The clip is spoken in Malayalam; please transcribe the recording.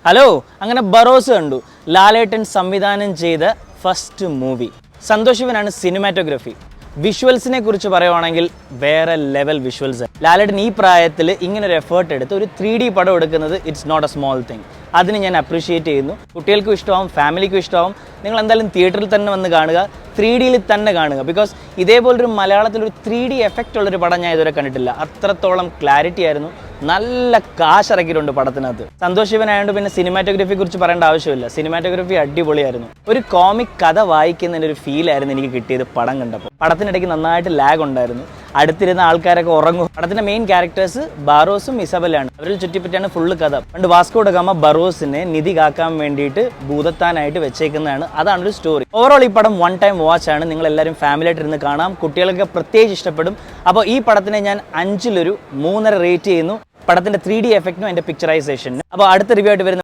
ഹലോ, അങ്ങനെ ബറോസ് കണ്ടു. ലാലേട്ടൻ സംവിധാനം ചെയ്ത ഫസ്റ്റ് മൂവി. സന്തോഷ് ശിവനാണ് സിനിമാറ്റോഗ്രഫി. വിഷ്വൽസിനെ കുറിച്ച് പറയുവാണെങ്കിൽ വേറെ ലെവൽ വിഷ്വൽസ്. ലാലേട്ടൻ ഈ പ്രായത്തിൽ ഇങ്ങനെ ഒരു എഫേർട്ട് എടുത്ത് ഒരു 3D പടം എടുക്കുന്നത് it's not a small thing. അതിന് ഞാൻ അപ്രീഷിയേറ്റ് ചെയ്യുന്നു. കുട്ടികൾക്കും ഇഷ്ടമാവും, ഫാമിലിക്കും ഇഷ്ടമാവും. നിങ്ങൾ എന്തായാലും തിയേറ്ററിൽ തന്നെ വന്ന് കാണുക, 3Dയിൽ തന്നെ കാണുക. ബിക്കോസ് ഇതേപോലൊരു മലയാളത്തിലൊരു 3D എഫക്റ്റ് ഉള്ളൊരു പടം ഞാൻ ഇതുവരെ കണ്ടിട്ടില്ല. അത്രത്തോളം ക്ലാരിറ്റി ആയിരുന്നു. നല്ല കാശിറക്കിയിട്ടുണ്ട് പടത്തിനകത്ത്. സന്തോഷ് ശിവനായതുകൊണ്ട് പിന്നെ സിനിമാറ്റോഗ്രഫിയെ കുറിച്ച് പറയേണ്ട ആവശ്യമില്ല. സിനിമാറ്റോഗ്രഫി അടിപൊളിയായിരുന്നു. ഒരു കോമിക് കഥ വായിക്കുന്നതിൻ്റെ ഒരു ഫീലായിരുന്നു എനിക്ക് കിട്ടിയത് പടം കണ്ടപ്പോൾ. പടത്തിനിടയ്ക്ക് നന്നായിട്ട് ലാഗ് ഉണ്ടായിരുന്നു. അടുത്തിരുന്ന ആൾക്കാരൊക്കെ ഉറങ്ങും. പടത്തിന്റെ മെയിൻ ക്യാരക്ടേഴ്സ് ബാറോസും ഇസബലാണ്. അവരിൽ ചുറ്റിപ്പറ്റിയാണ് ഫുള്ള് കഥ. പണ്ട് വാസ്കോ ഡ ഗാമ ബറോസിനെ നിധി കാക്കാൻ വേണ്ടിയിട്ട് ഭൂതത്താനായിട്ട് വെച്ചേക്കുന്നതാണ്. അതാണ് ഒരു സ്റ്റോറി. ഓവറോൾ ഈ പടം വൺ ടൈം വാച്ച് ആണ്. നിങ്ങൾ എല്ലാവരും ഫാമിലി ആയിട്ട് ഇരുന്ന് കാണാം. കുട്ടികൾക്ക് പ്രത്യേകിച്ച് ഇഷ്ടപ്പെടും. അപ്പോൾ ഈ പടത്തിനെ ഞാൻ 5-ൽ ഒരു 3.5 റേറ്റ് ചെയ്യുന്നു. പടത്തിന്റെ 3D എഫക്റ്റിനും അതിന്റെ പിക്ചറൈസേഷനും. അപ്പോൾ അടുത്ത റിവ്യൂ ആയിട്ട് വരുന്ന